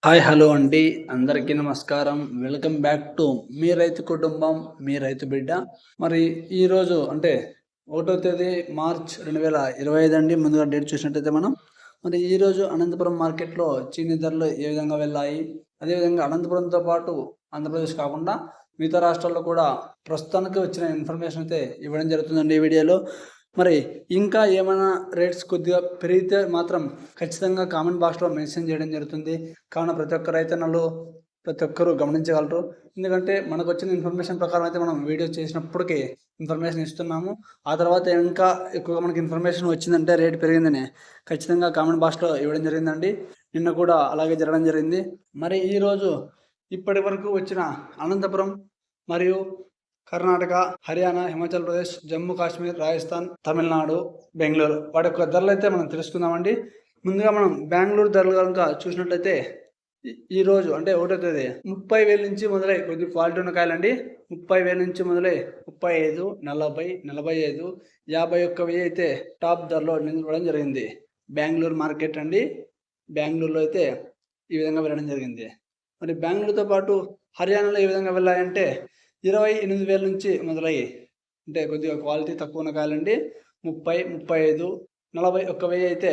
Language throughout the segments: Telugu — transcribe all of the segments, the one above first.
హాయ్ హలో అండి. అందరికీ నమస్కారం. వెల్కమ్ బ్యాక్ టు మీ రైతు కుటుంబం, మీ రైతు బిడ్డ. మరి ఈరోజు అంటే 1వ తేదీ మార్చ్ 2025 అండి. ముందుగా డేట్ చూసినట్టయితే మరి ఈరోజు అనంతపురం మార్కెట్లో చీనీ ధరలు ఏ విధంగా వెళ్ళాయి, అదేవిధంగా అనంతపురంతో పాటు ఆంధ్రప్రదేశ్ కాకుండా మిగతా రాష్ట్రాల్లో కూడా ప్రస్తుతానికి వచ్చిన ఇన్ఫర్మేషన్ అయితే ఇవ్వడం జరుగుతుందండి ఈ వీడియోలో. మరి ఇంకా ఏమైనా రేట్స్ కొద్దిగా పెరిగితే మాత్రం ఖచ్చితంగా కామెంట్ బాక్స్లో మెన్షన్ చేయడం జరుగుతుంది. కావున ప్రతి ఒక్క రైతన్నలు ప్రతి ఒక్కరూ గమనించగలరు. ఎందుకంటే మనకు వచ్చిన ఇన్ఫర్మేషన్ ప్రకారం అయితే మనం వీడియో చేసినప్పటికీ ఇన్ఫర్మేషన్ ఇస్తున్నాము. ఆ తర్వాత ఇంకా ఎక్కువగా మనకి ఇన్ఫర్మేషన్ వచ్చిందంటే రేట్ పెరిగిందని ఖచ్చితంగా కామెంట్ బాక్స్లో ఇవ్వడం జరిగిందండి. నిన్న కూడా అలాగే జరగడం జరిగింది. మరి ఈరోజు ఇప్పటి వరకు వచ్చిన అనంతపురం మరియు కర్ణాటక, హర్యానా, హిమాచల్ ప్రదేశ్, జమ్మూ కాశ్మీర్, రాజస్థాన్, తమిళనాడు, బెంగళూరు వాటి యొక్క ధరలు అయితే మనం తెలుసుకుందామండి. ముందుగా మనం బెంగళూరు ధరలు కనుక చూసినట్లయితే ఈరోజు అంటే 1వ తేదీ 30,000 నుంచి మొదలై కొద్ది క్వాలిటీ ఉన్న కాయలండి. 30,000 నుంచి మొదలై 35, 40, 45, 51,000 అయితే టాప్ ధరలో నిలబడడం జరిగింది. బెంగళూరు మార్కెట్ అండి. బెంగళూరులో అయితే ఈ విధంగా వెళ్ళడం జరిగింది. మరి బెంగళూరుతో పాటు హర్యానాలో ఏ విధంగా వెళ్ళాయంటే 28,000 నుంచి మొదలయ్యి అంటే కొద్దిగా క్వాలిటీ తక్కువ ఉన్న కాయలండి. 30, 35, 41,000 అయితే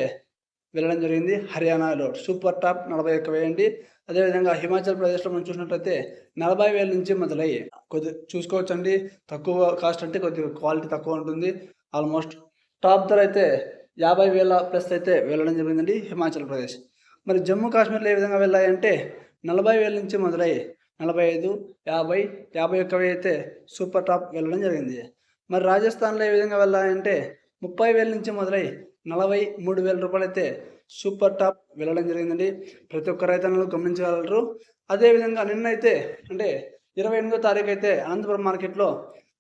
వెళ్ళడం జరిగింది. హర్యానాలో సూపర్ టాప్ 41,000 అండి. అదేవిధంగా హిమాచల్ ప్రదేశ్లో మనం చూసినట్లయితే 40,000 నుంచి మొదలయ్యి కొద్ది చూసుకోవచ్చండి. తక్కువ కాస్ట్ అంటే కొద్దిగా క్వాలిటీ తక్కువ ఉంటుంది. ఆల్మోస్ట్ టాప్ ధర అయితే 50,000 ప్లస్ అయితే వెళ్ళడం జరిగిందండి హిమాచల్ ప్రదేశ్. మరి జమ్మూ కాశ్మీర్లో ఏ విధంగా వెళ్ళాయంటే 40,000 నుంచి మొదలయ్యి 45, 50, 51,000 అయితే సూపర్ టాప్ వెళ్ళడం జరిగింది. మరి రాజస్థాన్లో ఏ విధంగా వెళ్ళాలంటే 30,000 నుంచి మొదలై 43,000 రూపాయలు అయితే సూపర్ టాప్ వెళ్ళడం జరిగిందండి. ప్రతి ఒక్క రైతన్నలు గమనించగలరు. అదేవిధంగా నిన్నైతే అంటే 28వ తారీఖు అయితే అనంతపురం మార్కెట్లో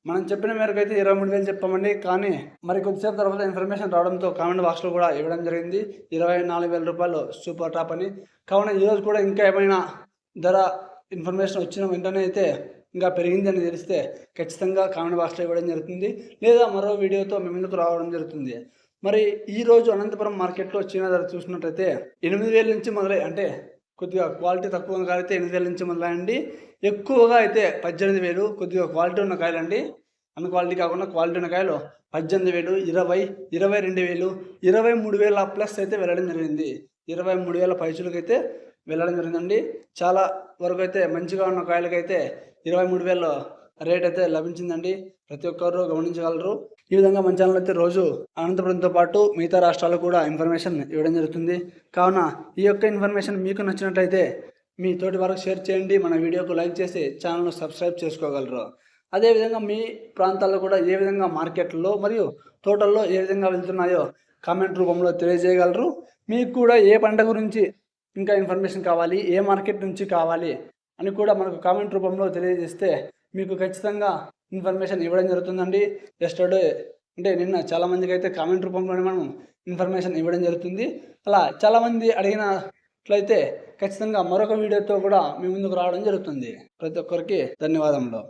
మనం చెప్పిన మేరకు అయితే 23,000 చెప్పామండి. కానీ మరి కొద్దిసేపు తర్వాత ఇన్ఫర్మేషన్ రావడంతో కామెంట్ బాక్స్లో కూడా ఇవ్వడం జరిగింది 24,000 రూపాయలు సూపర్ టాప్ అని. కావున ఈరోజు కూడా ఇంకా ఏమైనా ధర ఇన్ఫర్మేషన్ వచ్చిన వెంటనే అయితే ఇంకా పెరిగిందని తెలిస్తే ఖచ్చితంగా కామెంట్ బాక్స్లో ఇవ్వడం జరుగుతుంది, లేదా మరో వీడియోతో మీ ముందుకు రావడం జరుగుతుంది. మరి ఈరోజు అనంతపురం మార్కెట్లో చీనా ధర చూసినట్లయితే 8,000 నుంచి మొదలై అంటే కొద్దిగా క్వాలిటీ తక్కువ కాయలైతే 8,000 నుంచి మొదలైండి. ఎక్కువగా అయితే 18,000 కొద్దిగా క్వాలిటీ ఉన్న కాయలండి. అన్న క్వాలిటీ కాకుండా క్వాలిటీ ఉన్న కాయలు 18,000, 20, 22,000, 23,000 ప్లస్ అయితే వెళ్ళడం జరిగింది. 23,000 పైచులకైతే వెళ్ళడం జరిగిందండి. చాలా వరకు అయితే మంచిగా ఉన్న కాయలకైతే 23,000 రేట్ అయితే లభించిందండి. ప్రతి ఒక్కరు గమనించగలరు. ఈ విధంగా మన ఛానల్ అయితే రోజు అనంతపురంతో పాటు మిగతా రాష్ట్రాలకు కూడా ఇన్ఫర్మేషన్ ఇవ్వడం జరుగుతుంది. కావున ఈ యొక్క ఇన్ఫర్మేషన్ మీకు నచ్చినట్లయితే మీ తోటి వరకు షేర్ చేయండి. మన వీడియోకు లైక్ చేసి ఛానల్ను సబ్స్క్రైబ్ చేసుకోగలరు. అదేవిధంగా మీ ప్రాంతాల్లో కూడా ఏ విధంగా మార్కెట్లో మరియు తోటల్లో ఏ విధంగా వెళ్తున్నాయో కామెంట్ రూపంలో తెలియజేయగలరు. మీకు కూడా ఏ పంట గురించి ఇంకా ఇన్ఫర్మేషన్ కావాలి, ఏ మార్కెట్ నుంచి కావాలి అని కూడా మనకు కామెంట్ రూపంలో తెలియజేస్తే మీకు ఖచ్చితంగా ఇన్ఫర్మేషన్ ఇవ్వడం జరుగుతుందండి. ఎస్టర్డే అంటే నిన్న చాలామందికి అయితే కామెంట్ రూపంలోనే మనం ఇన్ఫర్మేషన్ ఇవ్వడం జరుగుతుంది. అలా చాలామంది అడిగినట్లయితే ఖచ్చితంగా మరొక వీడియోతో కూడా మీ ముందుకు రావడం జరుగుతుంది. ప్రతి ఒక్కరికి ధన్యవాదములు.